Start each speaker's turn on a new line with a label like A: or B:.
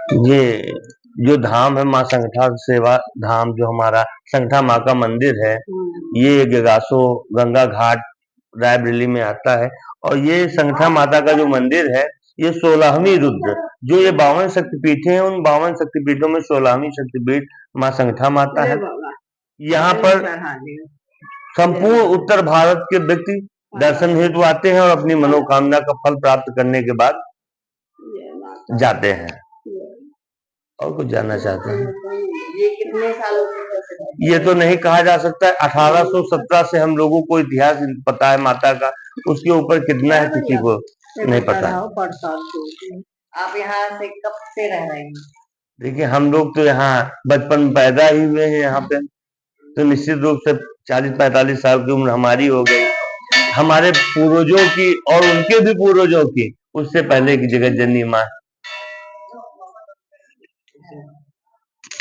A: ये जो धाम है माँ संगठा सेवा धाम, जो हमारा संगठा माँ का मंदिर है, ये गगासो गंगा घाट रायबरेली में आता है। और ये संगठा माता का जो मंदिर है, ये 16वीं रुद्र, जो ये 52 शक्तिपीठ हैं, उन 52 शक्तिपीठों में 16वीं शक्तिपीठ माँ संगठा माता है। यहाँ पर संपूर्ण उत्तर भारत के व्यक्ति दर्शन हेतु आते हैं और अपनी मनोकामना का फल प्राप्त करने के बाद जाते हैं। और कुछ जानना चाहते हैं?
B: ये कितने सालों से?
A: ये तो नहीं कहा जा सकता है। 1817 से हम लोगों को इतिहास पता है माता का, उसके ऊपर कितना है किसी को नहीं पता।
B: आप यहाँ से कब से रह रहे हैं?
A: देखिए, हम लोग तो यहाँ बचपन में पैदा ही हुए हैं यहाँ पे, तो निश्चित रूप से 40-45 साल की उम्र हमारी हो गई। हमारे पूर्वजों की और उनके भी पूर्वजों की, उससे पहले की जगत जननी माँ।